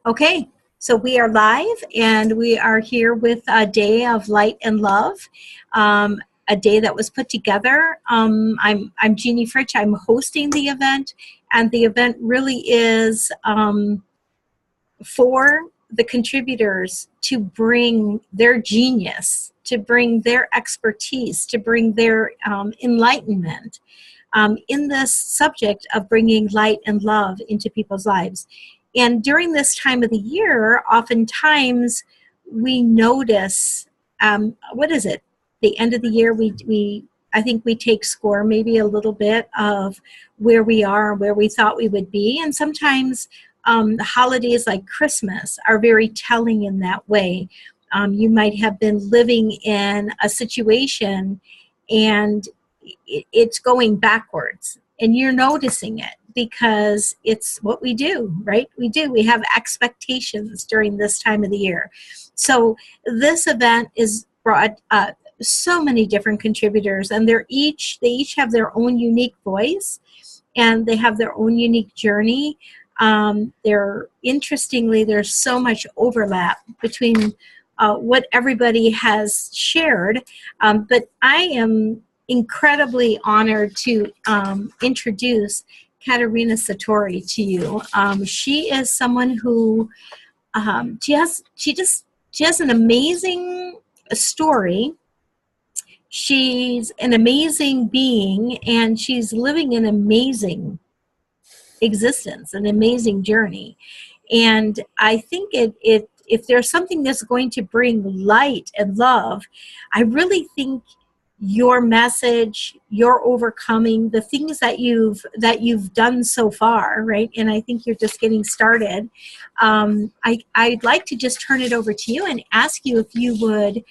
Okay, so we are live and we are here with a day of light and love, a day that was put together. I'm Jeanne Fritch. I'm hosting the event, and the event really is for the contributors to bring their genius, to bring their expertise, to bring their enlightenment in this subject of bringing light and love into people's lives. And during this time of the year, oftentimes we notice, what is it? The end of the year, I think we take score maybe a little bit of where we are, where we thought we would be. And sometimes holidays like Christmas are very telling in that way. You might have been living in a situation and it's going backwards, and you're noticing it because it's what we do, right? We have expectations during this time of the year. So this event is brought so many different contributors, and they each have their own unique voice, and they have their own unique journey. Interestingly, there's so much overlap between what everybody has shared, but I am incredibly honored to introduce Katerina Satori to you. She is someone who she has an amazing story. She's an amazing being, and she's living an amazing existence, an amazing journey. And I think if there's something that's going to bring light and love, I really think your message, your overcoming, the things that you've done so far, right? And I think you're just getting started. I'd like to just turn it over to you and ask you if you would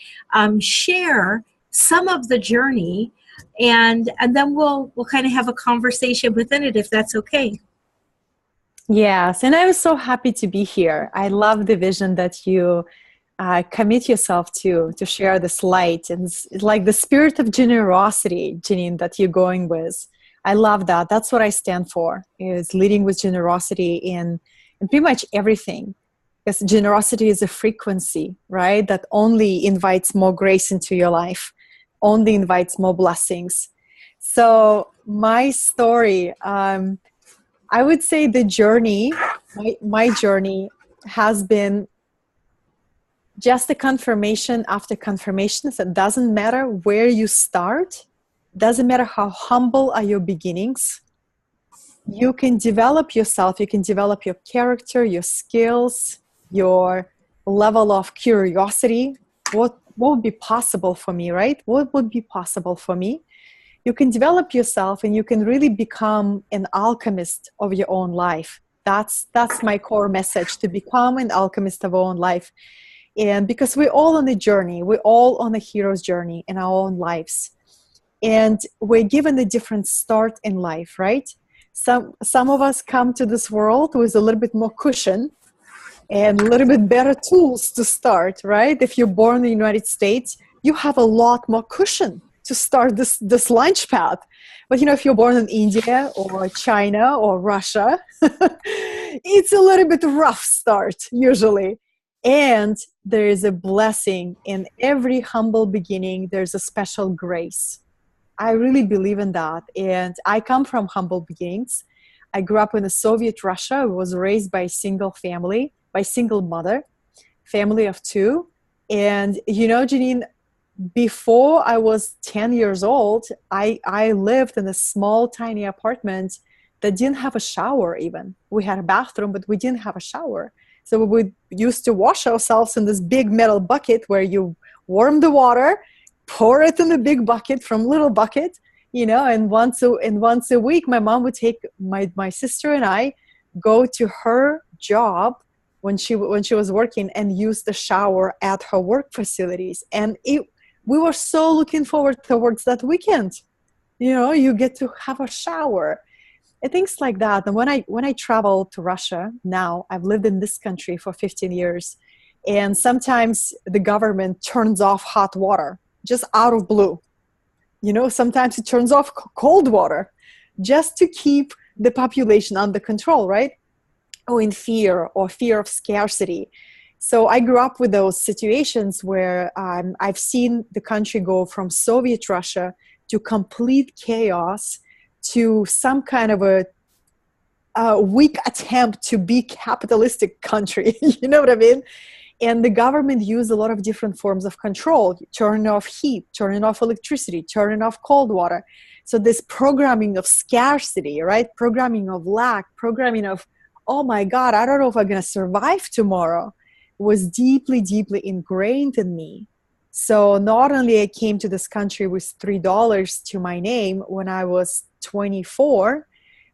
share some of the journey, and then we'll kind of have a conversation within it, if that's okay. Yes, and I was so happy to be here. I love the vision that you commit yourself to share this light, and it's like the spirit of generosity, Jeanine, that you're going with. I love that. That's what I stand for, is leading with generosity in pretty much everything. Because generosity is a frequency, right? That only invites more grace into your life, only invites more blessings. So my story, I would say the journey, my journey has been just a confirmation after confirmation. So it doesn't matter where you start, doesn't matter how humble are your beginnings. You can develop yourself, you can develop your character, your skills, your level of curiosity. What would be possible for me, right? What would be possible for me? You can develop yourself, and you can really become an alchemist of your own life. That's my core message, to become an alchemist of our own life. And because we're all on a journey, we're all on a hero's journey in our own lives. And we're given a different start in life, right? Some of us come to this world with a little bit more cushion and a little bit better tools to start, right? If you're born in the United States, you have a lot more cushion to start this launch pad. But if you're born in India or China or Russia, it's a little bit rough start usually. And there is a blessing in every humble beginning. There's a special grace. I really believe in that. And I come from humble beginnings. I grew up in the Soviet Russia. I was raised by a single family, by a single mother, family of two. And Jeanine, before I was 10 years old, I lived in a small, tiny apartment that didn't have a shower even. We had a bathroom, but we didn't have a shower. So we used to wash ourselves in this big metal bucket where you warm the water, pour it in the big bucket from little bucket, and once a week, my mom would take my sister and I go to her job when she was working and use the shower at her work facilities. And we were so looking forward towards that weekend. You get to have a shower. And things like that. And when I travel to Russia now, I've lived in this country for 15 years, and sometimes the government turns off hot water just out of blue. Sometimes it turns off cold water just to keep the population under control, right? or in fear or fear of scarcity. So I grew up with those situations where I've seen the country go from Soviet Russia to complete chaos to some kind of a weak attempt to be capitalistic country. You know what I mean? And the government used a lot of different forms of control, turning off heat, turning off electricity, turning off cold water. So this programming of scarcity, right? Programming of lack, programming of, oh my God, I don't know if I'm going to survive tomorrow, was deeply, deeply ingrained in me. So not only I came to this country with $3 to my name when I was 24,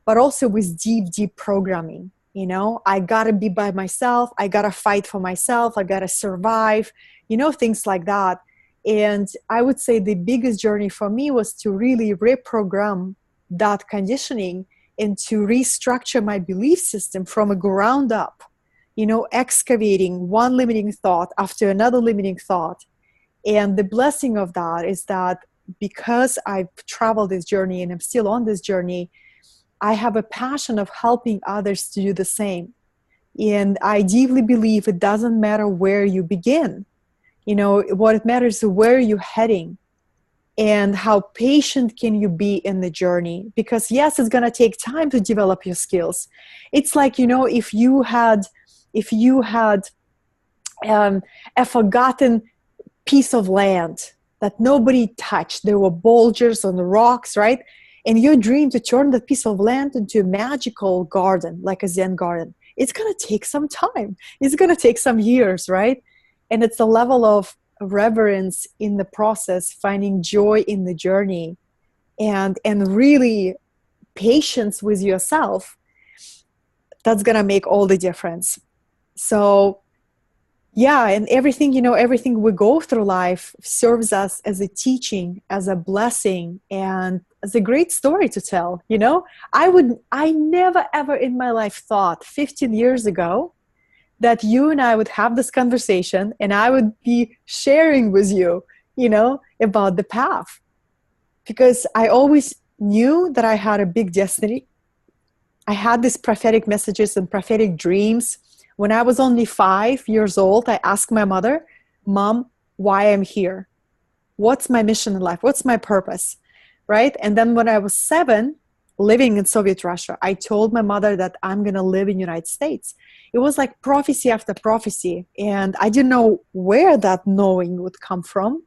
but also with deep, deep programming. You know, I gotta be by myself. I gotta fight for myself. I gotta survive, you know, things like that. And I would say the biggest journey for me was to really reprogram that conditioning and to restructure my belief system from a ground up, you know, excavating one limiting thought after another limiting thought. And the blessing of that is that because I've traveled this journey and I'm still on this journey, I have a passion of helping others to do the same. And I deeply believe it doesn't matter where you begin. You know, what it matters is where you're heading and how patient can you be in the journey. Because yes, it's going to take time to develop your skills. It's like, you know, if you had a forgotten piece of land that nobody touched, there were boulders on the rocks, right? And your dream to turn that piece of land into a magical garden, like a Zen garden, it's going to take some time. It's going to take some years, right? And it's a level of reverence in the process, finding joy in the journey, and really patience with yourself. That's going to make all the difference. So yeah, and everything, you know, everything we go through life serves us as a teaching, as a blessing, and as a great story to tell. You know, I never ever in my life thought 15 years ago that you and I would have this conversation and I would be sharing with you, you know, about the path. Because I always knew that I had a big destiny. I had these prophetic messages and prophetic dreams. When I was only 5 years old, I asked my mother, Mom, why I'm here? What's my mission in life? What's my purpose? Right? And then when I was 7, living in Soviet Russia, I told my mother that I'm going to live in the United States. It was like prophecy after prophecy. And I didn't know where that knowing would come from.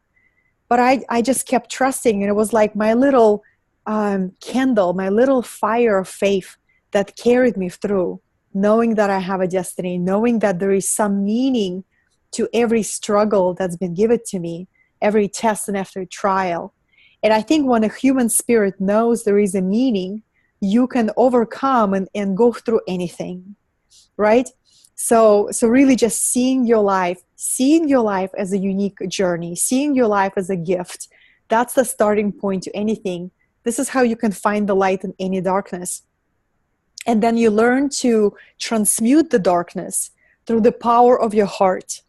But I just kept trusting. And it was like my little candle, my little fire of faith that carried me through, knowing that I have a destiny, knowing that there is some meaning to every struggle that's been given to me, every test and every trial. And I think when a human spirit knows there is a meaning, you can overcome and go through anything, right? So really just seeing your life as a unique journey, seeing your life as a gift, that's the starting point to anything. This is how you can find the light in any darkness. And then you learn to transmute the darkness through the power of your heart,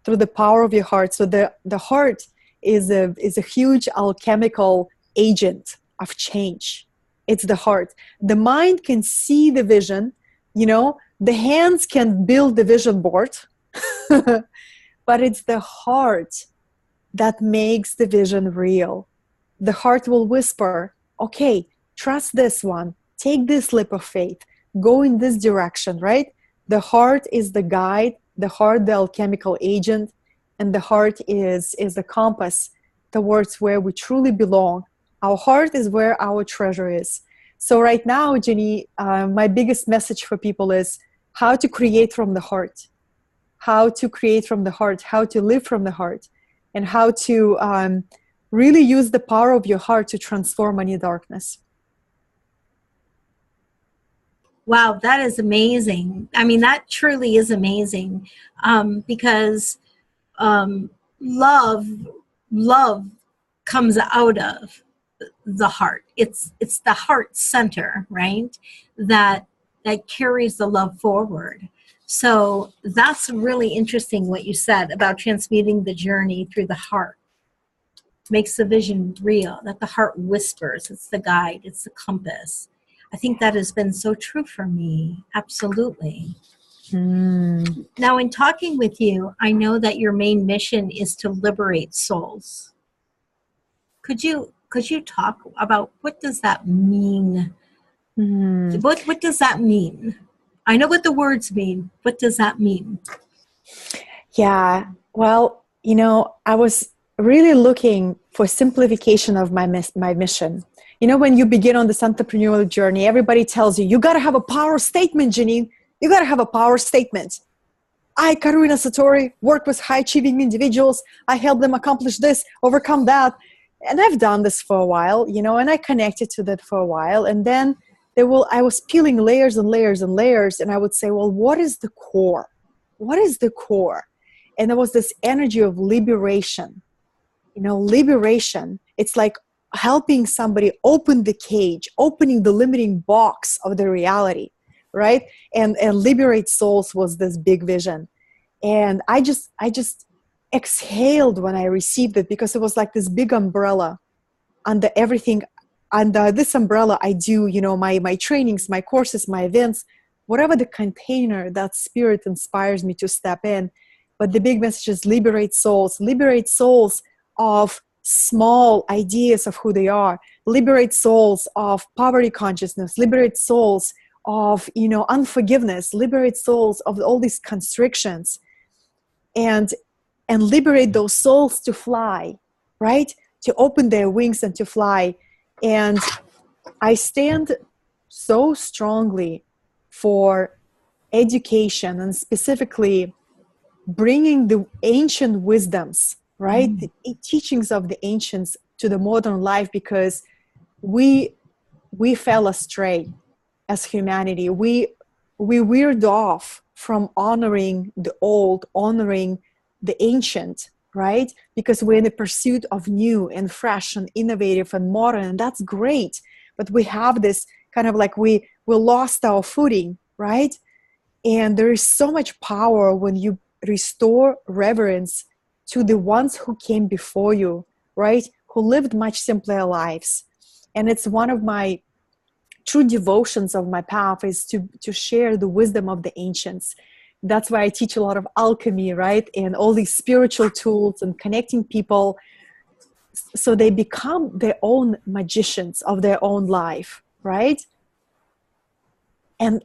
through the power of your heart. So the heart is a huge alchemical agent of change. It's the heart. The mind can see the vision, you know, the hands can build the vision board, but it's the heart that makes the vision real. The heart will whisper, okay, trust this one. Take this leap of faith. Go in this direction, right? The heart is the guide, the heart, the alchemical agent, and the heart is the compass towards where we truly belong. Our heart is where our treasure is. So right now, Jeanne, my biggest message for people is how to create from the heart, how to create from the heart, how to live from the heart, and how to really use the power of your heart to transform any darkness. Wow, that is amazing. I mean, that truly is amazing, because love comes out of the heart. It's the heart center, right? That carries the love forward. So that's really interesting what you said about transmuting the journey through the heart. Makes the vision real, that the heart whispers. It's the guide, it's the compass. I think that has been so true for me. Absolutely. Mm. Now, in talking with you, I know that your main mission is to liberate souls. Could you talk about what does that mean? Mm. What does that mean? I know what the words mean. What does that mean? Yeah, well, I was really looking for simplification of my mission. When you begin on this entrepreneurial journey, everybody tells you got to have a power statement, Jeanine. You got to have a power statement. I, Katerina Satori, work with high achieving individuals. I help them accomplish this, overcome that. And I've done this for a while, and I connected to that for a while. And then I was peeling layers and layers and layers. And I would say, well, what is the core? What is the core? And there was this energy of liberation. Liberation. It's like helping somebody open the cage, opening the limiting box of the reality, right? And liberate souls was this big vision. And I just exhaled when I received it, because it was like this big umbrella under everything. Under this umbrella, I do, my trainings, my courses, my events, whatever the container that spirit inspires me to step in. But the big message is liberate souls of small ideas of who they are, liberate souls of poverty consciousness, liberate souls of, unforgiveness, liberate souls of all these constrictions, and liberate those souls to fly, right? To open their wings and to fly. And I stand so strongly for education, and specifically bringing the ancient wisdoms, right? Mm. The teachings of the ancients to the modern life, because we fell astray as humanity. We veered off from honoring the old, honoring the ancient, right? Because we're in the pursuit of new and fresh and innovative and modern, and that's great. But we have this kind of like we lost our footing, right? And there is so much power when you restore reverence to the ones who came before you, right? Who lived much simpler lives. And it's one of my true devotions of my path is to share the wisdom of the ancients. That's why I teach a lot of alchemy, right? And all these spiritual tools and connecting people so they become their own magicians of their own life, right? And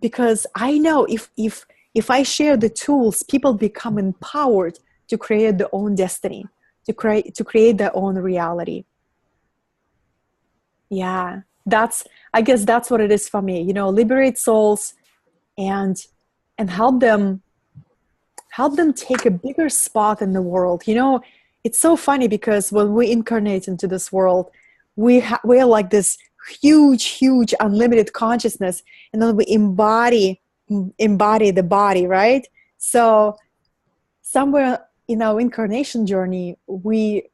because I know if I share the tools, people become empowered to create their own destiny, to create their own reality. Yeah, I guess that's what it is for me. Liberate souls and help them take a bigger spot in the world. It's so funny because when we incarnate into this world, we're like this huge unlimited consciousness, and then we embody the body, right? So somewhere in our incarnation journey, we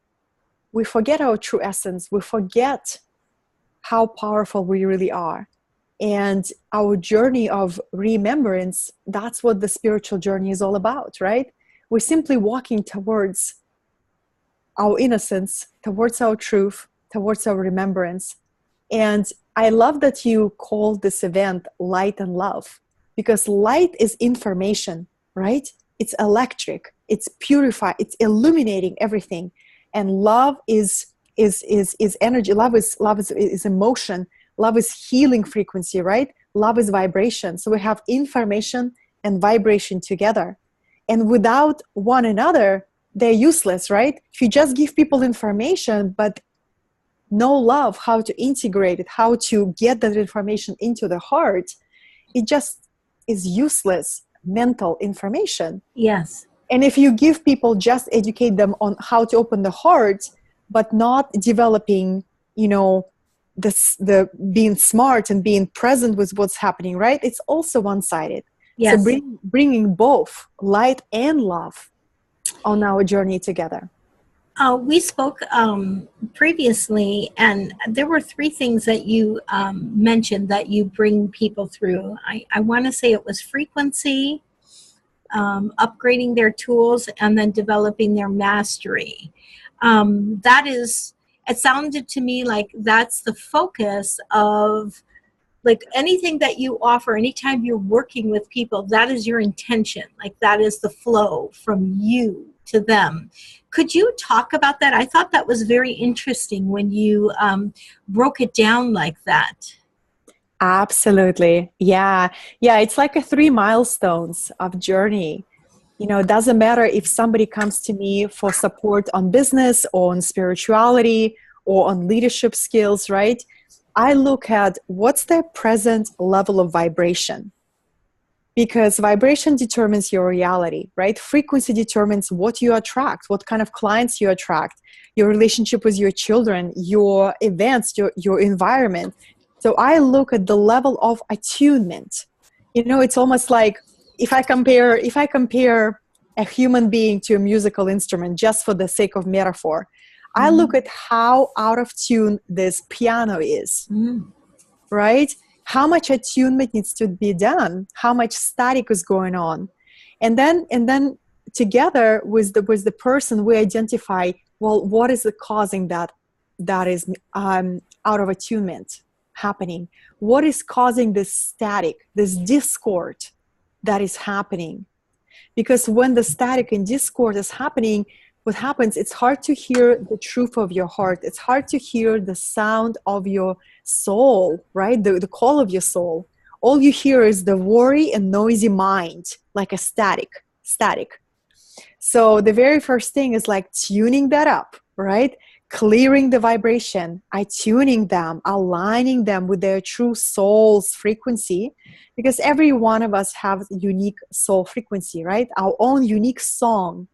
forget our true essence. We forget how powerful we really are. And our journey of remembrance, that's what the spiritual journey is all about, right? We're simply walking towards our innocence, towards our truth, towards our remembrance. And I love that you called this event Light and Love, because light is information, right? It's electric, it's purified, it's illuminating everything. And love is energy. Love is emotion. Love is healing frequency, right? Love is vibration. So we have information and vibration together. And without one another, they're useless, right? If you just give people information, but no love, how to integrate it, how to get that information into the heart, it just is useless mental information. Yes. And if you give people, just educate them on how to open the heart, but not developing, the being smart and being present with what's happening, right? It's also one-sided. Yes. So bringing both light and love on our journey together. We spoke previously, and there were three things that you mentioned that you bring people through. I want to say it was frequency, upgrading their tools, and then developing their mastery. It sounded to me like that's the focus of like anything that you offer, anytime you're working with people, that is your intention. Like that is the flow from you to them. Could you talk about that? I thought that was very interesting when you broke it down like that. Absolutely. Yeah. Yeah. It's like a 3 milestones of journey. It doesn't matter if somebody comes to me for support on business or on spirituality or on leadership skills, right? I look at what's their present level of vibration, because vibration determines your reality, right? Frequency determines what you attract, what kind of clients you attract, your relationship with your children, your events, your environment. So I look at the level of attunement. It's almost like if I compare a human being to a musical instrument, just for the sake of metaphor, I look at how out of tune this piano is, right? How much attunement needs to be done, how much static is going on. And then together with the person, we identify, well, what is causing that is out of attunement happening? What is causing this static, this discord that is happening? Because when the static and discord is happening, what happens, it's hard to hear the truth of your heart. It's hard to hear the sound of your soul, right? The call of your soul. All you hear is the worry and noisy mind, like a static. So the very first thing is like tuning that up, right? Clearing the vibration, attuning them, aligning them with their true soul's frequency, because every one of us have unique soul frequency, right? Our own unique song.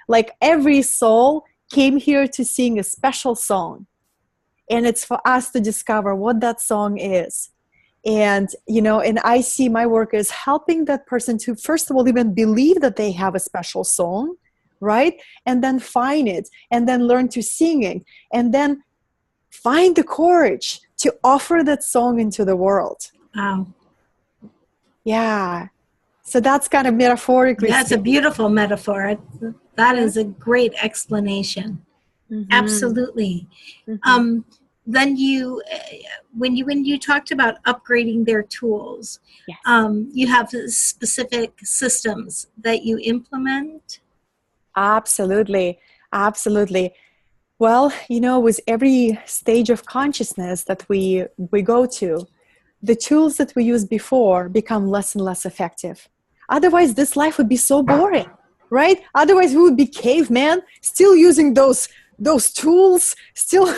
Like every soul came here to sing a special song, and it's for us to discover what that song is. And and I see my work as helping that person to, first of all, even believe that they have a special song, right? And then find it, and then learn to sing it, and then find the courage to offer that song into the world. Wow. Yeah. So that's kind of metaphorically That's a speaking. beautiful metaphor. That is a great explanation. Absolutely. Then when you talked about upgrading their tools, Yes. You have specific systems that you implement. Absolutely. Well, with every stage of consciousness that we go to, the tools that we used before become less and less effective. Otherwise, this life would be so boring, right? Otherwise, we would be cavemen, still using those tools, still,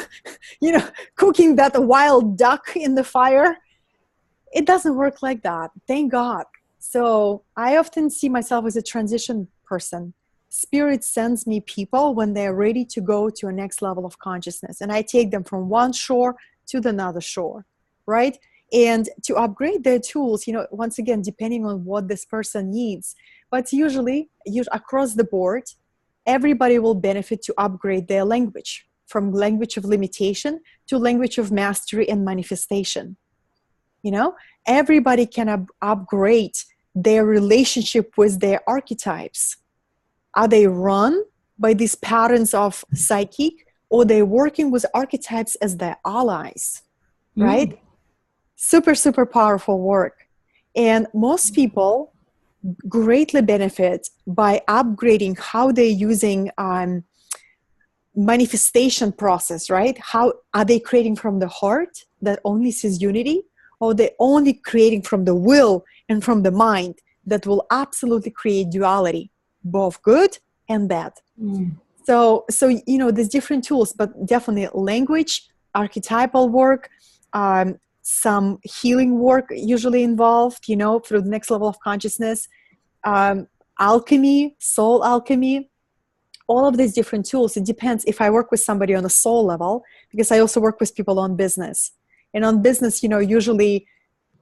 cooking that wild duck in the fire. It doesn't work like that. Thank God. So I often see myself as a transition person. Spirit sends me people when they're ready to go to a next level of consciousness. And I take them from one shore to the another shore, right? And to upgrade their tools, once again, depending on what this person needs. But usually across the board, everybody will benefit to upgrade their language, from language of limitation to language of mastery and manifestation. Everybody can upgrade their relationship with their archetypes. Are they run by these patterns of psychic, or they're working with archetypes as their allies, right? Super, super powerful work. And most people greatly benefit by upgrading how they're using manifestation process, right? How are they creating from the heart that only sees unity, or they're only creating from the will and from the mind that will absolutely create duality, both good and bad. So there's different tools, but definitely language, archetypal work, some healing work usually involved, through the next level of consciousness, alchemy, soul alchemy, all of these different tools. It depends if I work with somebody on a soul level, because I also work with people on business. And on business, usually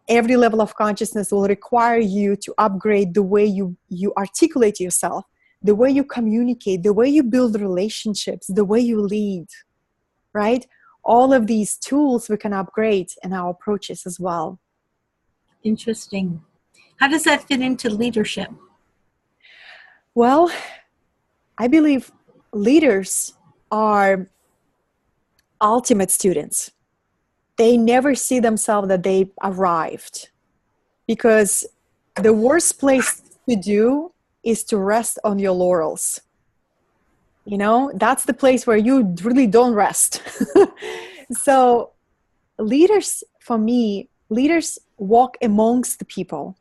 every level of consciousness will require you to upgrade the way you articulate yourself, the way you communicate, the way you build relationships, the way you lead, right? All of these tools we can upgrade in our approaches as well. Interesting. How does that fit into leadership? Well, I believe leaders are ultimate students. they never see themselves that they arrived, because the worst place to do is to rest on your laurels. You know, that's the place where you really don't rest. So leaders, for me, leaders walk amongst the people,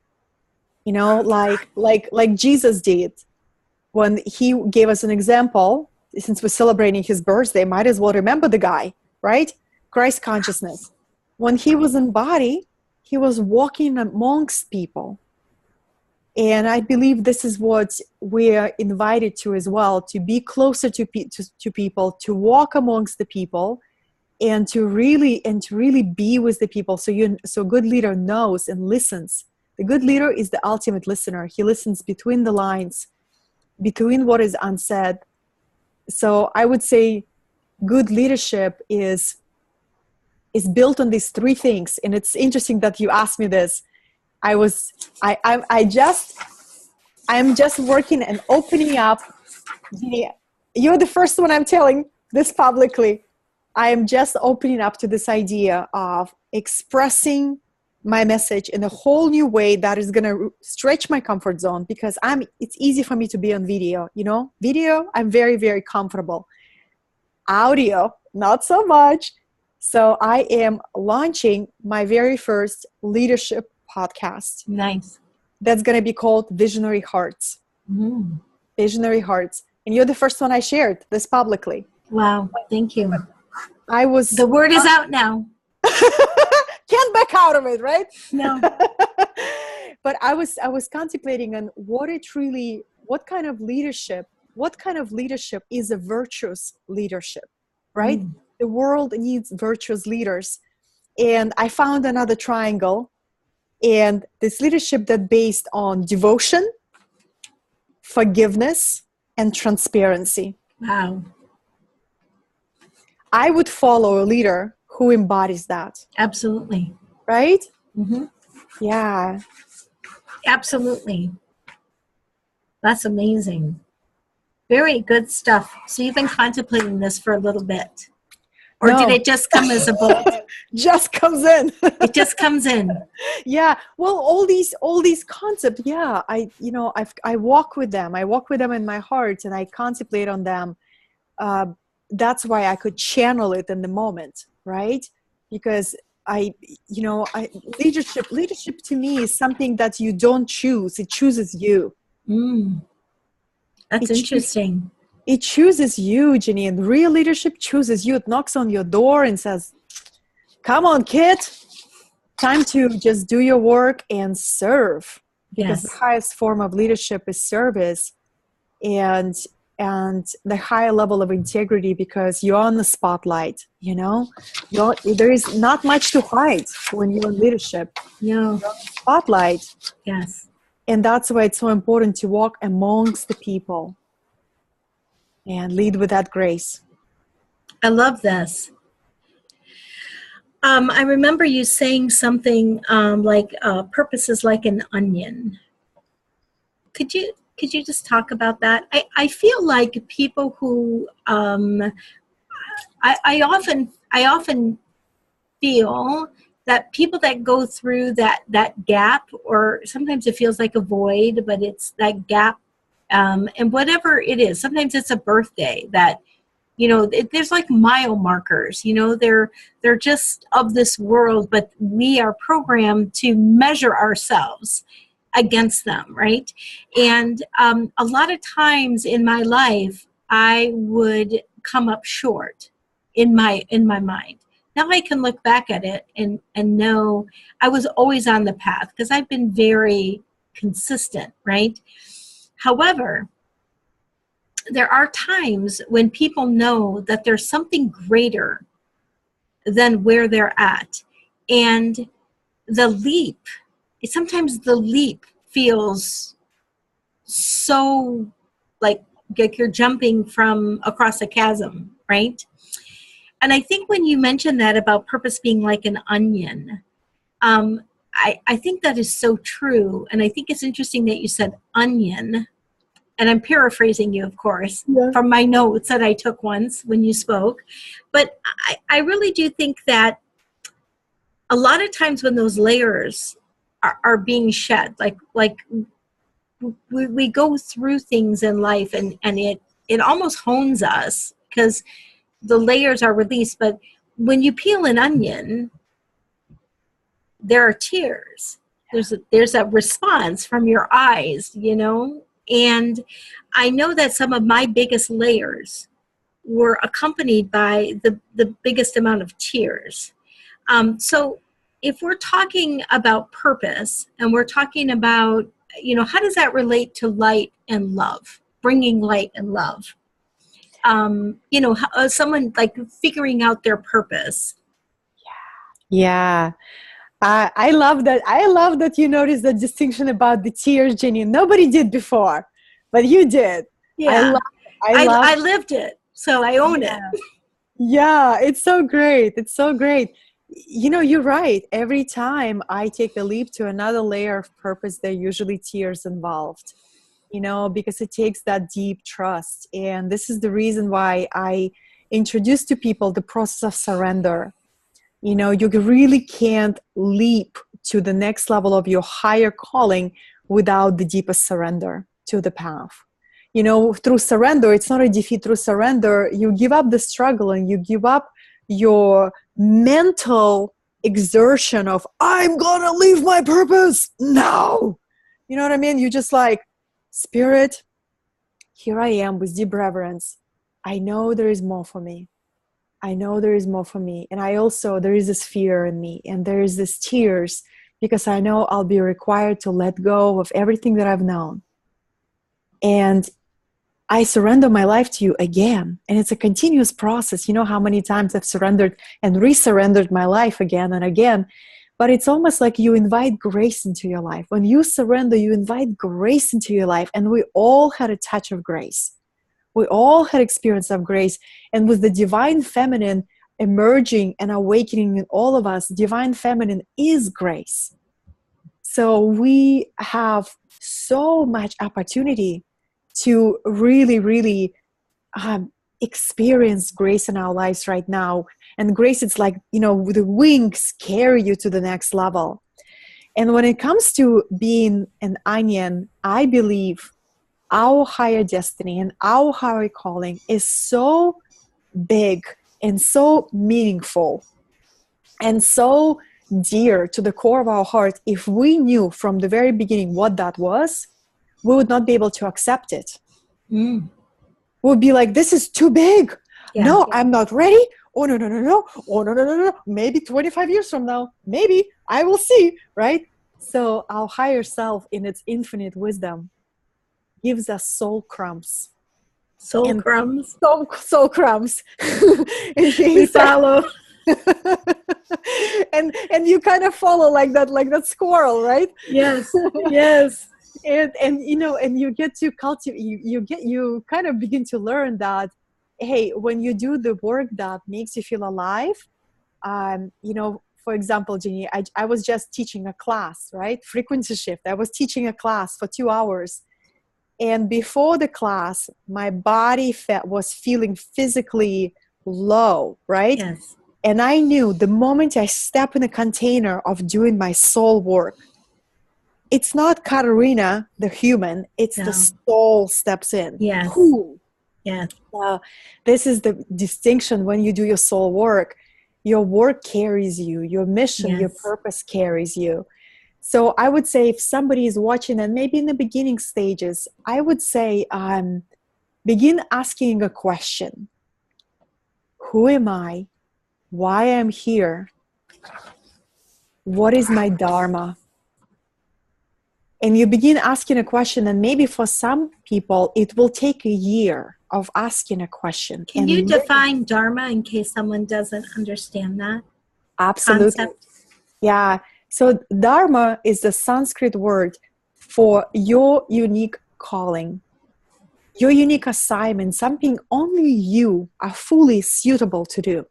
you know, like Jesus did when he gave us an example. Since we're celebrating his birthday, might as well remember the guy, right? Christ consciousness. When he was in body, he was walking amongst people. And I believe this is what we're invited to as well, to be closer to people, to walk amongst the people, and to really be with the people. So a good leader knows and listens. The good leader is the ultimate listener. He listens between the lines, between what is unsaid. So I would say good leadership is built on these three things. And it's interesting that you asked me this. I'm just working and opening up. You're the first one I'm telling this publicly. I am just opening up to this idea of expressing my message in a whole new way that is going to stretch my comfort zone, because it's easy for me to be on video, you know, video, I'm very, very comfortable. Audio, not so much. So I am launching my very first leadership podcast. Nice. That's going to be called Visionary Hearts. Mm. Visionary Hearts. And you're the first one I shared this publicly. Wow. Thank you. The word is out now. Can't back out of it, right? No. But I was contemplating on what kind of leadership is a virtuous leadership, right? Mm. The world needs virtuous leaders. And I found another triangle, and this leadership that based on devotion, forgiveness, and transparency. Wow. I would follow a leader who embodies that. Absolutely. Right? Mm-hmm. Yeah. Absolutely. That's amazing. Very good stuff. So you've been contemplating this for a little bit. Or No. did it just come as a bolt? Just comes in. It just comes in. Yeah. Well, all these concepts, yeah, I walk with them. I walk with them in my heart, and I contemplate on them. That's why I could channel it in the moment, right? Because leadership to me is something that you don't choose. It chooses you. Mm. That's interesting. It chooses you, Jeanne. Real leadership chooses you. It knocks on your door and says, come on, kid. Time to just do your work and serve. Because the highest form of leadership is service. And the higher level of integrity, because you're on the spotlight, you know? There is not much to hide when you're in leadership. Yeah. You're on the spotlight. Yes. And that's why it's so important to walk amongst the people and lead with that grace. I love this. I remember you saying something like purpose is like an onion. Could you just talk about that? I feel like people who I often feel that people that go through that gap, or sometimes it feels like a void, but it's that gap, and whatever it is, sometimes it's a birthday that, there's like mile markers, they're just of this world, but we are programmed to measure ourselves against them, right? And a lot of times in my life, I would come up short in my mind. Now I can look back at it and know I was always on the path, because I've been very consistent, right? However, there are times when people know that there's something greater than where they're at. And sometimes the leap feels so like you're jumping from across a chasm, right? And I think when you mentioned that about purpose being like an onion, I think that is so true. And I think it's interesting that you said onion. And I'm paraphrasing you, of course, from my notes that I took once when you spoke. But I really do think that a lot of times when those layers are being shed, like we go through things in life, and it almost hones us because the layers are released. But when you peel an onion, there are tears. There's a response from your eyes, you know. And I know that some of my biggest layers were accompanied by the biggest amount of tears. So if we're talking about purpose, and we're talking about, you know, how does that relate to light and love, bringing light and love? You know, someone like figuring out their purpose. Yeah. I love that. I love that you noticed the distinction about the tears, Jenny. Nobody did before, but you did. Yeah, I love. I lived it, so I own it. Yeah, it's so great. It's so great. You know, you're right. Every time I take a leap to another layer of purpose, there are usually tears involved, you know, because it takes that deep trust. And this is the reason why I introduce to people the process of surrender. You know, you really can't leap to the next level of your higher calling without the deepest surrender to the path. You know, through surrender, it's not a defeat. Through surrender, you give up the struggle and you give up your mental exertion of, I'm gonna leave my purpose now. You know what I mean? You just like, Spirit, here I am with deep reverence. I know there is more for me. I know there is more for me. And I also, there is this fear in me, and there is this tears because I know I'll be required to let go of everything that I've known. And I surrender my life to you again. And it's a continuous process. You know how many times I've surrendered and resurrendered my life again and again. But it's almost like you invite grace into your life. When you surrender, you invite grace into your life. And we all had a touch of grace. We all had experience of grace. And with the divine feminine emerging and awakening in all of us, divine feminine is grace. So we have so much opportunity to really, really experience grace in our lives right now. And grace, it's like, you know, the wings carry you to the next level. And when it comes to being an onion, I believe our higher destiny and our higher calling is so big and so meaningful and so dear to the core of our heart. If we knew from the very beginning what that was, we would not be able to accept it. We would be like, this is too big. Yeah. No, I'm not ready. Oh, no. Oh, no. Maybe 25 years from now, maybe I will see, right? So our higher self in its infinite wisdom gives us soul crumbs. Soul crumbs. Soul crumbs. We follow. and you kind of follow like that squirrel, right? Yes. Yes. And you know, and you get to cultivate, you kind of begin to learn that, hey, when you do the work that makes you feel alive, you know, for example, Jeanne, I was just teaching a class, right? Frequency shift. I was teaching a class for 2 hours. And before the class, my body was feeling physically low, right? Yes. And I knew the moment I step in a container of doing my soul work, it's not Katerina, the human, it's the soul steps in. Yes. Who? Yes. This is the distinction when you do your soul work. Your work carries you, your mission, your purpose carries you. So I would say if somebody is watching and maybe in the beginning stages, I would say begin asking a question. Who am I? Why am I here? What is my dharma? And you begin asking a question, and maybe for some people, it will take a year of asking a question. Can you define dharma in case someone doesn't understand that? Absolutely. Concept? Yeah. So dharma is the Sanskrit word for your unique calling, your unique assignment, something only you are fully suitable to do.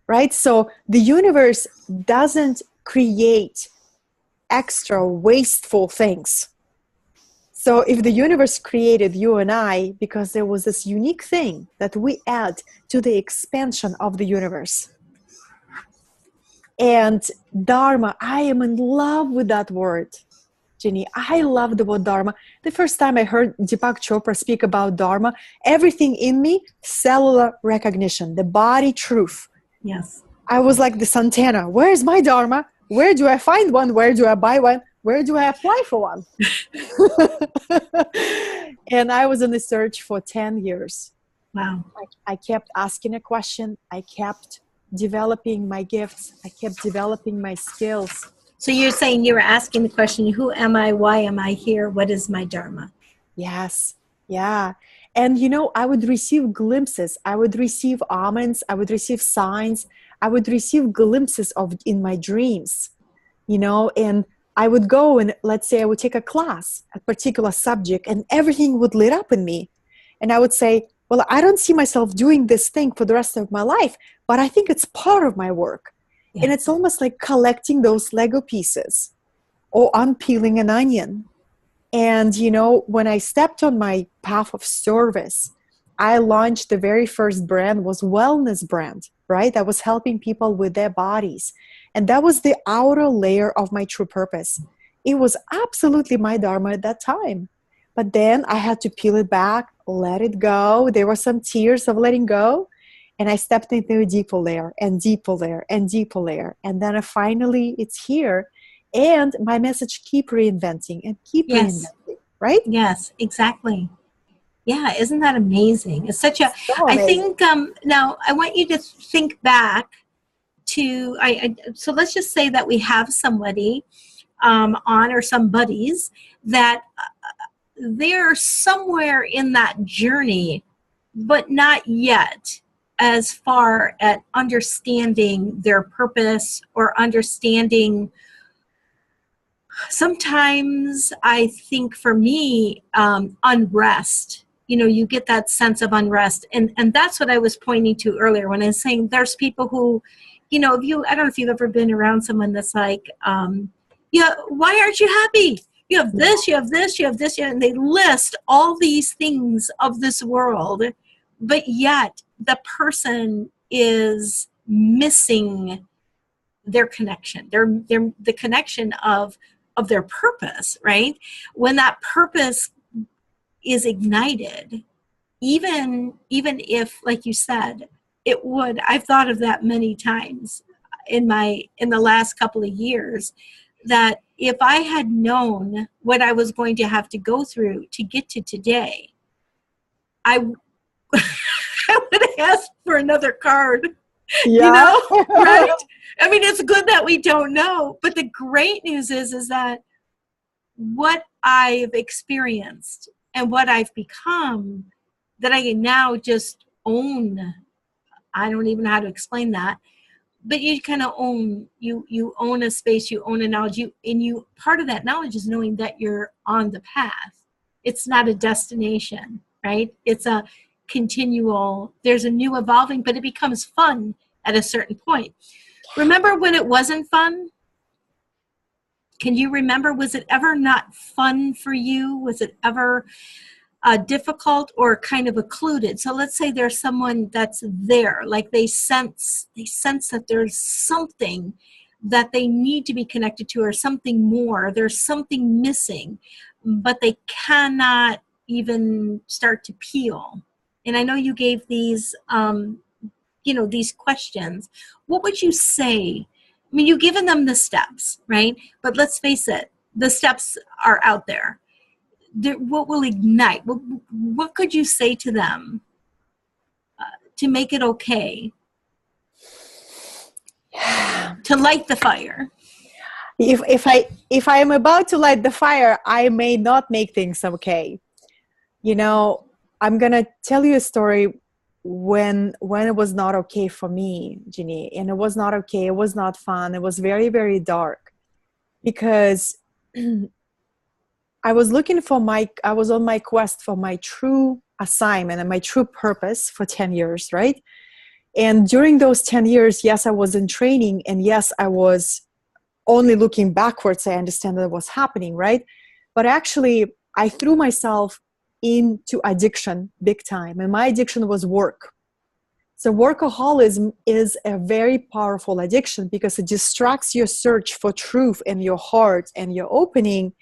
Right? So the universe doesn't create extra wasteful things. So if the universe created you and I because there was this unique thing that we add to the expansion of the universe, And Dharma, I am in love with that word. Jeannie, I love the word Dharma. The first time I heard Deepak Chopra speak about Dharma, everything in me, cellular recognition, the body truth. Yes. I was like this antenna. Where's my Dharma? Where do I find one? Where do I buy one? Where do I apply for one? And I was in the search for 10 years. Wow. I kept asking a question. I kept developing my gifts. I kept developing my skills. So you're saying you were asking the question, who am I? Why am I here? What is my Dharma? Yes. Yeah. And, I would receive glimpses. I would receive omens. I would receive signs. I would receive glimpses of in my dreams, and I would go and let's say I would take a class, a particular subject, and everything would lit up in me. And I would say, well, I don't see myself doing this thing for the rest of my life, but I think it's part of my work. Yeah. And it's almost like collecting those Lego pieces or unpeeling an onion. And, when I stepped on my path of service, I launched the very first brand was wellness brand, right? I was helping people with their bodies. And that was the outer layer of my true purpose. It was absolutely my Dharma at that time. But then I had to peel it back, let it go. There were some tears of letting go. And I stepped into a deeper layer and deeper layer and deeper layer. And then finally it's here. And my message keep reinventing and keep reinventing, right? Yes, exactly. Yeah, isn't that amazing? It's such a, so amazing. I think, now I want you to think back to, so let's just say that we have somebody on, or some buddies that they're somewhere in that journey, but not yet as far at understanding their purpose or understanding. Sometimes I think for me, unrest, you get that sense of unrest. And that's what I was pointing to earlier when I was saying there's people who, I don't know if you've ever been around someone that's like, yeah, why aren't you happy? You have this, you have this, you have this, and they list all these things of this world, but yet the person is missing their connection. They're the connection of their purpose, right? When that purpose is ignited, even if, like you said, it would, I've thought of that many times in the last couple of years, that if I had known what I was going to have to go through to get to today, I would have asked for another card. Yeah. Right? I mean, it's good that we don't know, but the great news is that what I've experienced and what I've become, that I can now just own. I don't even know how to explain that, but you kind of own, you own a space, you own a knowledge, part of that knowledge is knowing that you're on the path. It's not a destination, right? It's a continual, there's a new evolving, but it becomes fun at a certain point. Remember when it wasn't fun? Can you remember, was it ever not fun for you? Was it ever difficult or kind of occluded? So let's say there's someone that's there, like they sense that there's something that they need to be connected to, or something more, there's something missing, but they cannot even start to peel. And I know you gave these, these questions. What would you say? I mean, you've given them the steps, right? But let's face it, the steps are out there. What will ignite? What could you say to them to make it okay? To light the fire. If I am about to light the fire, I may not make things okay. I'm gonna tell you a story when it was not okay for me, Jeannie, and it was not okay. It was not fun. It was very, very dark, because I was on my quest for my true assignment and my true purpose for 10 years, right? And during those 10 years, yes, I was in training, and yes, I was only looking backwards. I understand that was happening, right? But actually, I threw myself into addiction big time, and my addiction was work. So workaholism is a very powerful addiction because it distracts your search for truth and your heart and your opening.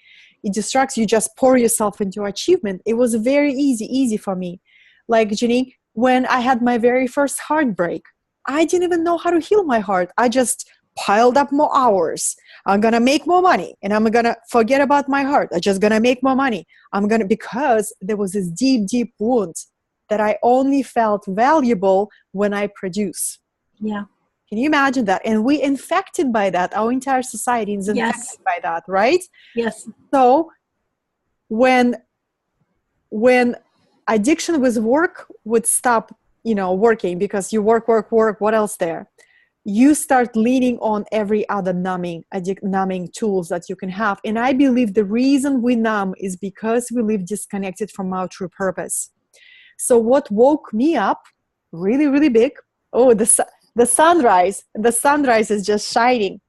It distracts you, just pour yourself into achievement. It was very easy for me. Like, Jeanne, when I had my very first heartbreak, I didn't even know how to heal my heart. I just piled up more hours. I'm going to make more money and I'm going to forget about my heart. I'm just going to make more money. Because there was this deep wound that I only felt valuable when I produce. Yeah. Can you imagine that? And we infected by that. Our entire society is infected by that, right? Yes. So when addiction with work would stop, working, because you work, what else there? You start leaning on every other numbing tools that you can have. And I believe the reason we numb is because we live disconnected from our true purpose. So what woke me up really big, the sunrise is just shining.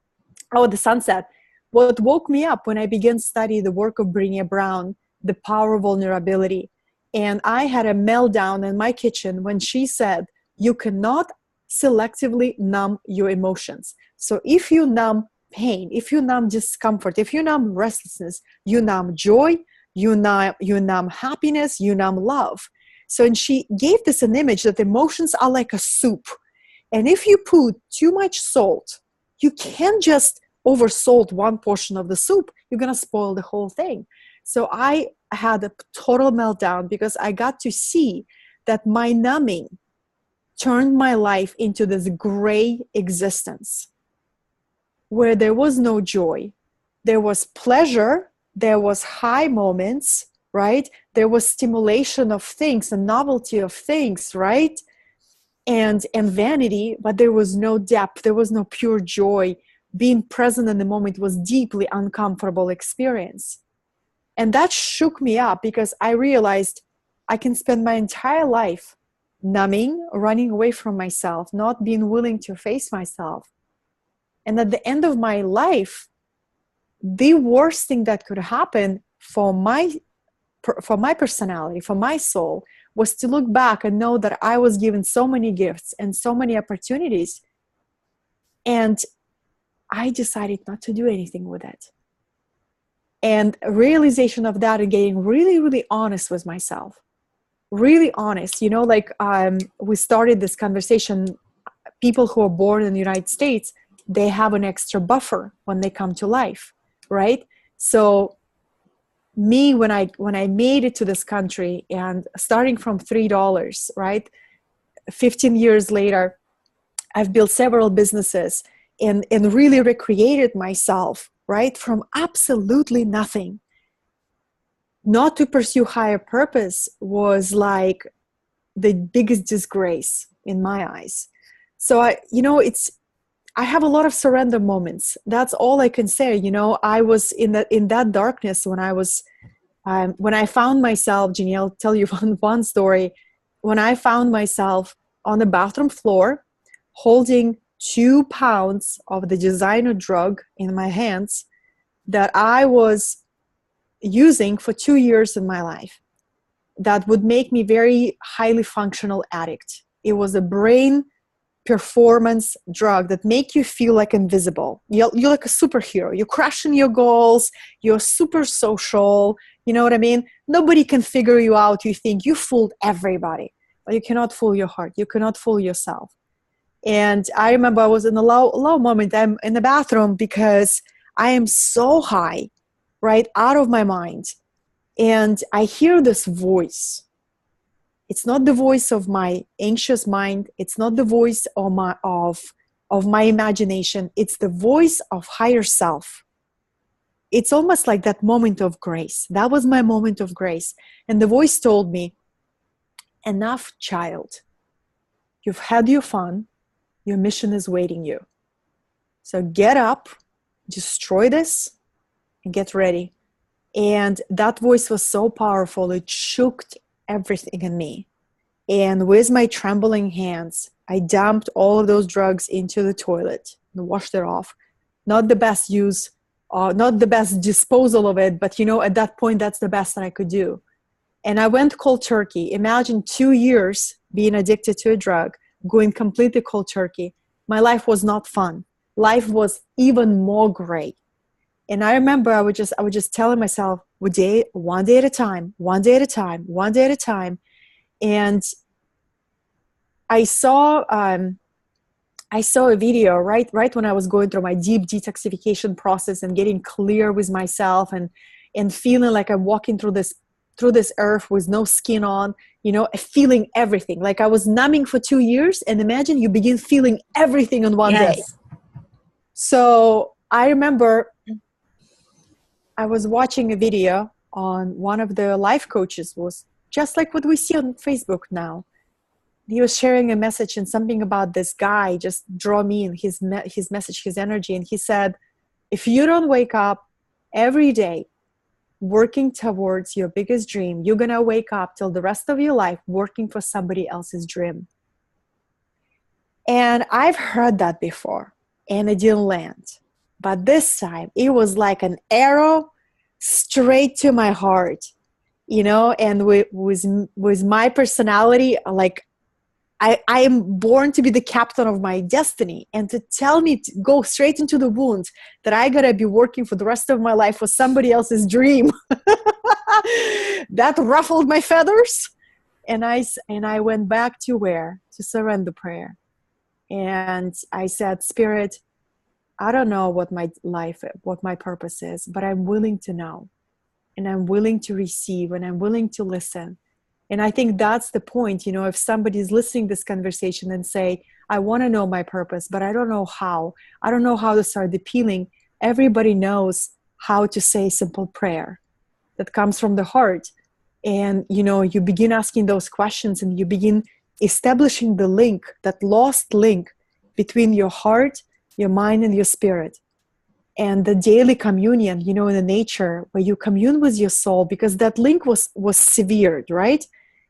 Oh, the sunset. What woke me up when I began studying the work of Brené Brown, The Power of Vulnerability. And I had a meltdown in my kitchen when she said, you cannot selectively numb your emotions. So if you numb pain, if you numb discomfort, if you numb restlessness, you numb joy, you numb happiness, you numb love. So, and she gave this an image that emotions are like a soup. And if you put too much salt, you can't just oversalt one portion of the soup. You're going to spoil the whole thing. So I had a total meltdown because I got to see that my numbing turned my life into this gray existence where there was no joy. There was pleasure. There was high moments, right? There was stimulation of things and novelty of things, right? And vanity, but there was no depth. There was no pure joy. Being present in the moment was deeply uncomfortable experience. And that shook me up because I realized I can spend my entire life numbing, running away from myself, not being willing to face myself. And at the end of my life, the worst thing that could happen for my personality, for my soul, was to look back and know that I was given so many gifts and so many opportunities. And I decided not to do anything with it. And realization of that and getting really honest with myself. Really honest. We started this conversation, people who are born in the United States, they have an extra buffer when they come to life, right? So me, when I made it to this country and starting from $3, right? 15 years later, I've built several businesses and really recreated myself, right? From absolutely nothing. Not to pursue higher purpose was like the biggest disgrace in my eyes. So I have a lot of surrender moments. That's all I can say. I was in that darkness when I found myself, Jeanne, I'll tell you one story. When I found myself on the bathroom floor, holding 2 pounds of the designer drug in my hands that I was using for 2 years in my life, that would make me very highly functional addict. It was a brain performance drug that make you feel like invisible. You're like a superhero. You're crushing your goals. You're super social. You know what I mean? Nobody can figure you out. You think you fooled everybody, but you cannot fool your heart. You cannot fool yourself. And I remember I was in a low moment. I'm in the bathroom because I am so high, right, out of my mind. And I hear this voice. It's not the voice of my anxious mind. It's not the voice of my imagination. It's the voice of higher self. It's almost like that moment of grace. That was my moment of grace. And the voice told me, enough, child. You've had your fun. Your mission is waiting you. So get up, destroy this, and get ready. And that voice was so powerful. It shook everything in me. And with my trembling hands, I dumped all of those drugs into the toilet and washed it off. Not the best use, not the best disposal of it, but at that point, that's the best that I could do. And I went cold turkey. Imagine 2 years being addicted to a drug, going completely cold turkey, my life was not fun. Life was even more gray. And I remember I would just telling myself, one day at a time, one day at a time, one day at a time. And I saw a video right when I was going through my deep detoxification process and getting clear with myself and feeling like I'm walking through this earth with no skin on, feeling everything. Like I was numbing for 2 years, and imagine you begin feeling everything in one day. Yes. So I remember I was watching a video on one of the life coaches, was just like what we see on Facebook now. He was sharing a message and something about this guy just draw me in his message, his energy. And he said, if you don't wake up every day working towards your biggest dream, you're going to wake up till the rest of your life working for somebody else's dream. And I've heard that before and it didn't land. But this time it was like an arrow straight to my heart, and with my personality, like I am born to be the captain of my destiny, and to tell me to go straight into the wound that I gotta be working for the rest of my life for somebody else's dream, that ruffled my feathers. And I went back to surrender prayer. And I said, Spirit, I don't know what my purpose is, but I'm willing to know, and I'm willing to receive, and I'm willing to listen. And I think that's the point, if somebody's listening to this conversation and say, I want to know my purpose, but I don't know how. I don't know how to start the peeling. Everybody knows how to say simple prayer that comes from the heart. And, you begin asking those questions, and you begin establishing the link, that lost link between your heart, your mind, and your spirit. And the daily communion, in the nature where you commune with your soul, because that link was severed, right?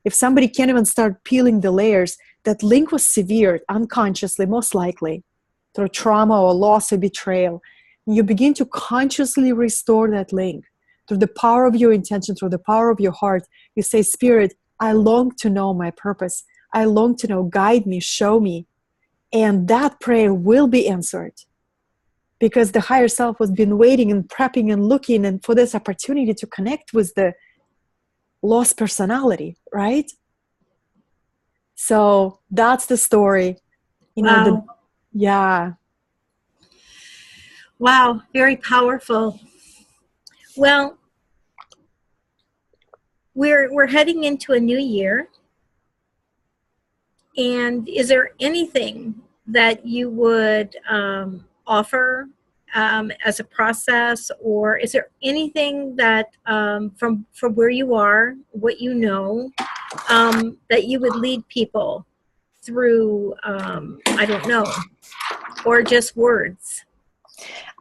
If somebody can't even start peeling the layers, that link was severed unconsciously, most likely through trauma or loss or betrayal. And you begin to consciously restore that link through the power of your intention, through the power of your heart. You say, Spirit, I long to know my purpose. I long to know, guide me, show me. And that prayer will be answered, because the higher self has been waiting and prepping and looking and for this opportunity to connect with the lost personality, right? So that's the story. Wow. Yeah. Wow, very powerful. Well, we're heading into a new year. And is there anything that you would offer as a process, or is there anything that from where you are, what you know, that you would lead people through, I don't know, or just words?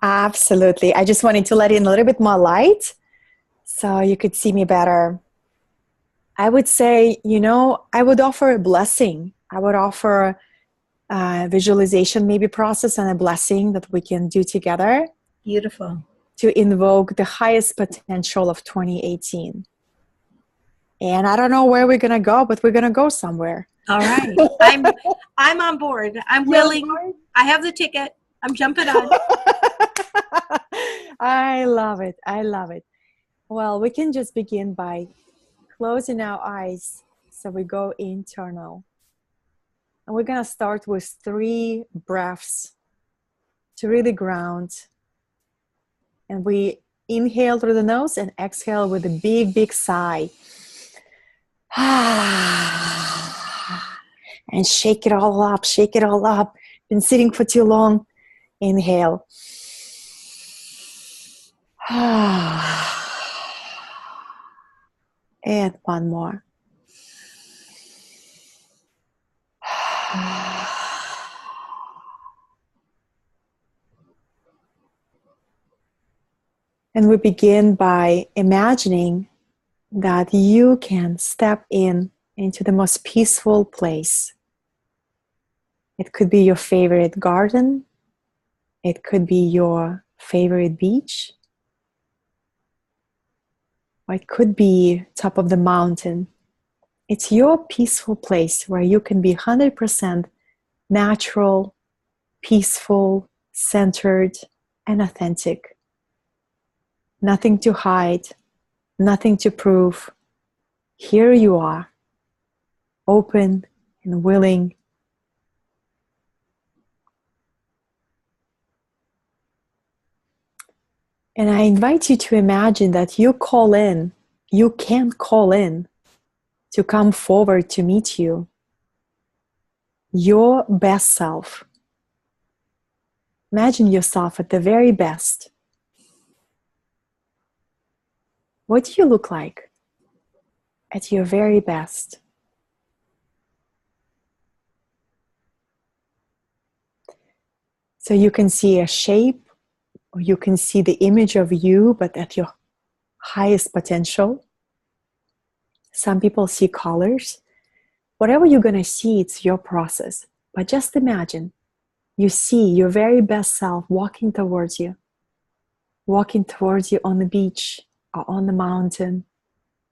Absolutely. I just wanted to let in a little bit more light so you could see me better. I would say, I would offer a blessing. I would offer a visualization maybe process and a blessing that we can do together. Beautiful. To invoke the highest potential of 2018. And I don't know where we're going to go, but we're going to go somewhere. All right. I'm on board. I'm willing. I have the ticket. I'm jumping on. I love it. I love it. Well, we can just begin by closing our eyes so we go internal. And we're going to start with 3 breaths to really ground. And we inhale through the nose and exhale with a big, big sigh. And shake it all up, shake it all up. Been sitting for too long. Inhale. And one more. And we begin by imagining that you can step into the most peaceful place. It could be your favorite garden. It could be your favorite beach. Or it could be top of the mountain. It's your peaceful place where you can be 100% natural, peaceful, centered, and authentic. Nothing to hide, nothing to prove. Here you are, open and willing. And I invite you to imagine that you can call in to come forward to meet you, your best self. Imagine yourself at the very best. What do you look like at your very best? So you can see a shape, or you can see the image of you, but at your highest potential. Some people see colors. Whatever you're going to see, it's your process. But just imagine you see your very best self walking towards you on the beach or on the mountain,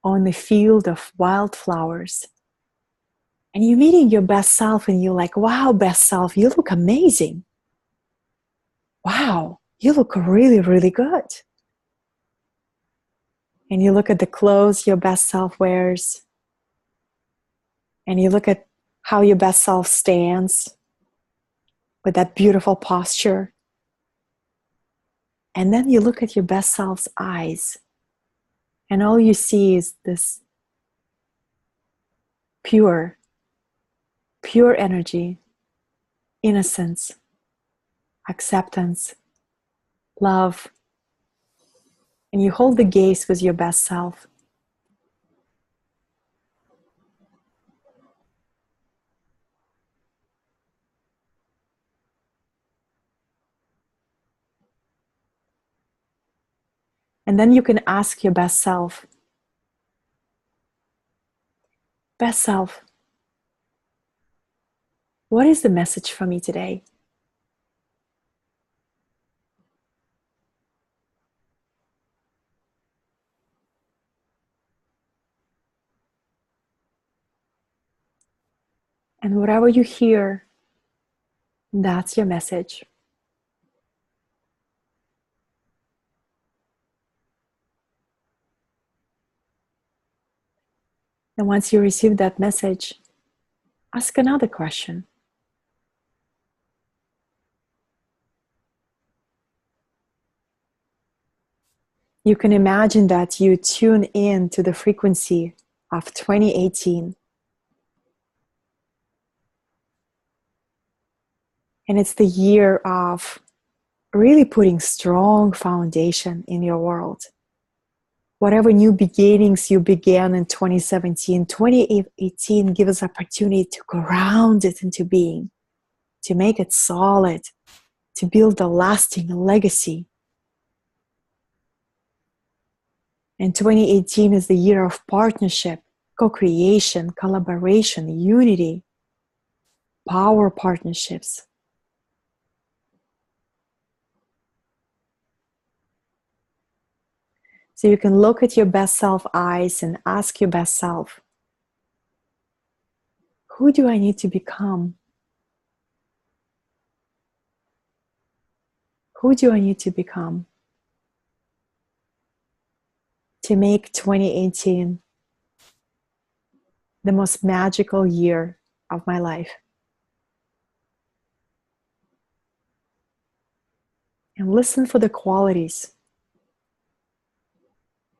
on the field of wildflowers. And you're meeting your best self and you're like, wow, best self, you look amazing. Wow, you look really, really good. And you look at the clothes your best self wears. And you look at how your best self stands with that beautiful posture. And then you look at your best self's eyes. And all you see is this pure energy, innocence, acceptance, love. And you hold the gaze with your best self. And then you can ask your best self, what is the message for me today? And whatever you hear, that's your message. And once you receive that message, ask another question. You can imagine that you tune in to the frequency of 2018. And it's the year of really putting strong foundation in your world. Whatever new beginnings you began in 2017, 2018 gives us opportunity to ground it into being, to make it solid, to build a lasting legacy. And 2018 is the year of partnership, co-creation, collaboration, unity, power partnerships. So you can look at your best self eyes and ask your best self, who do I need to become? Who do I need to become to make 2018 the most magical year of my life? And listen for the qualities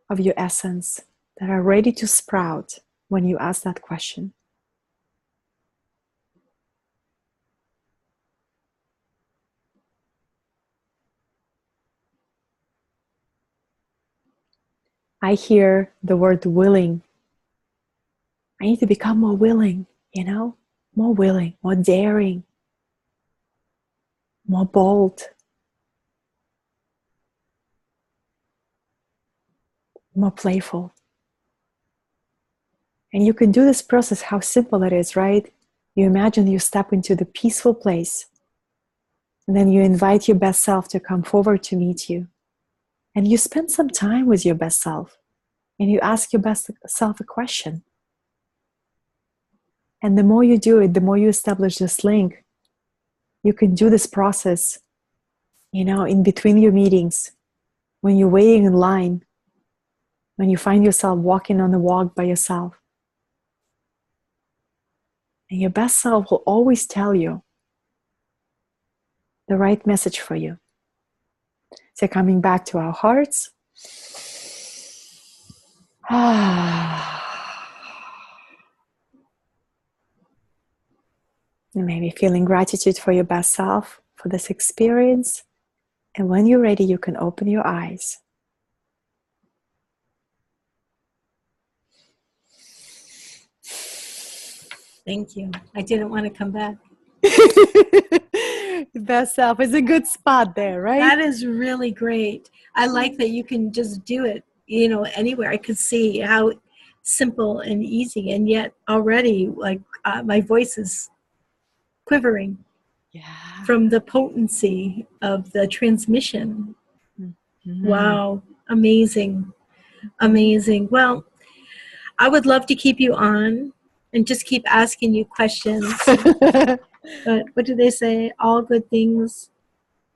of your essence that are ready to sprout when you ask that question. I hear the word willing. I need to become more willing, more willing, more daring, more bold, more playful. And you can do this process, how simple it is, right? You imagine you step into the peaceful place, and then you invite your best self to come forward to meet you. And you spend some time with your best self, and you ask your best self a question. And the more you do it, the more you establish this link You can do this process, in between your meetings, when you're waiting in line, when you find yourself walking on the walk by yourself. And your best self will always tell you the right message for you. So coming back to our hearts. And maybe feeling gratitude for your best self, for this experience. And when you're ready, you can open your eyes. Thank you. I didn't want to come back. Best self is a good spot there, right? That is really great. I like that you can just do it, anywhere. I could see how simple and easy, and yet already my voice is quivering from the potency of the transmission. Mm-hmm. Wow. Amazing. Amazing. Well, I would love to keep you on and just keep asking you questions. But what do they say? All good things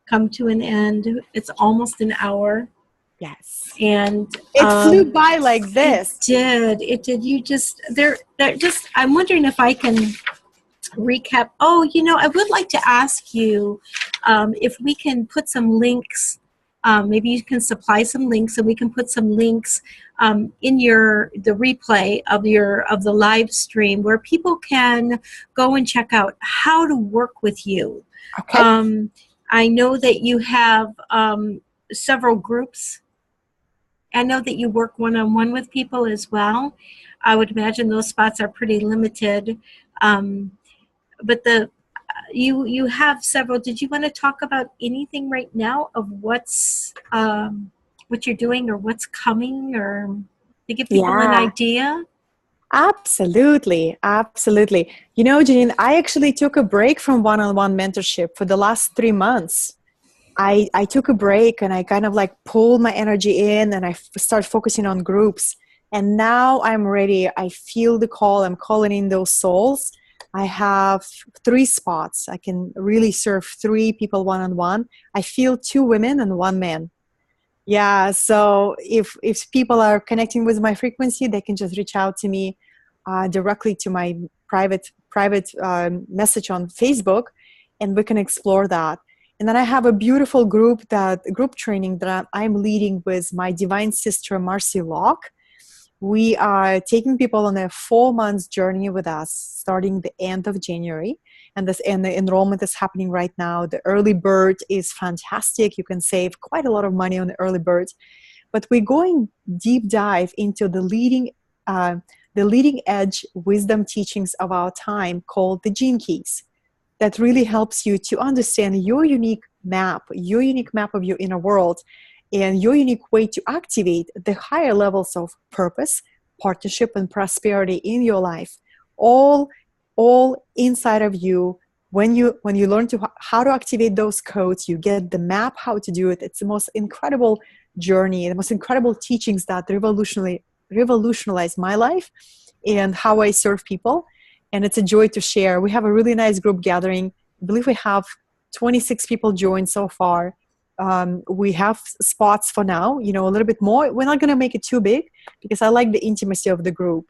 come to an end. It's almost an hour. Yes. And it flew by like this. It did. You just, they're just, I'm wondering if I can recap. Oh, I would like to ask you if we can put some links. Maybe you can supply some links, and we can put some links in the replay of the live stream where people can go and check out how to work with you. Okay. I know that you have several groups. I know that you work one-on-one with people as well. I would imagine those spots are pretty limited. But you have several. Did you want to talk about anything right now of what you're doing or what's coming, or to give people an idea? Absolutely. Jeanne, I actually took a break from one-on-one mentorship for the last 3 months. I took a break and I kind of pulled my energy in, and I started focusing on groups. And now I'm ready. I feel the call. I'm calling in those souls. I have 3 spots. I can really serve 3 people one-on-one. I feel 2 women and 1 man. Yeah, so if people are connecting with my frequency, they can just reach out to me directly to my private message on Facebook, and we can explore that. And then I have a beautiful group training that I'm leading with my divine sister, Marcy Locke. We are taking people on a 4-month journey with us, starting the end of January. And the enrollment is happening right now. The early bird is fantastic. You can save quite a lot of money on the early bird. But we're going deep dive into the leading edge wisdom teachings of our time, called the Gene Keys. That really helps you to understand your unique map of your inner world, and your unique way to activate the higher levels of purpose, partnership, and prosperity in your life. All inside of you. When you learn how to activate those codes, you get the map how to do it. It's the most incredible journey, the most incredible teachings that revolutionized my life and how I serve people. And it's a joy to share. We have a really nice group gathering. I believe we have 26 people joined so far. We have spots for now, a little bit more. We're not going to make it too big because I like the intimacy of the group,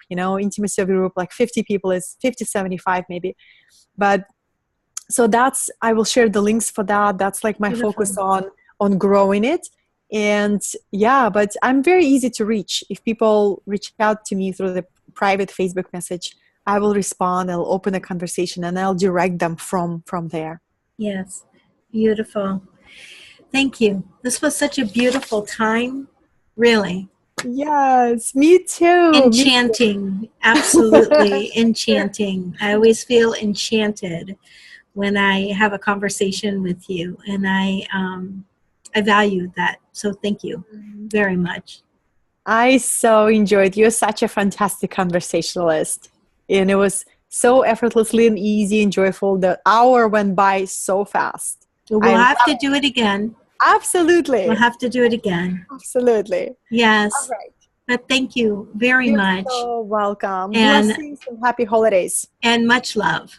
like 50 people is 50, 75 maybe. But so I will share the links for that. That's like my Beautiful. Focus on growing it. And but I'm very easy to reach. If people reach out to me through the private Facebook message, I will respond. I'll open a conversation and I'll direct them from there. Yes. Beautiful. Thank you. This was such a beautiful time. Really. Yes, me too. Enchanting. Absolutely enchanting. I always feel enchanted when I have a conversation with you, and I value that. So thank you very much. I so enjoyed. You're such a fantastic conversationalist. And it was so effortlessly and easy and joyful. The hour went by so fast. We'll have to do it again. Absolutely. We'll have to do it again. Absolutely. Yes. All right. But thank you very much. You're so welcome. And blessings and happy holidays. And much love.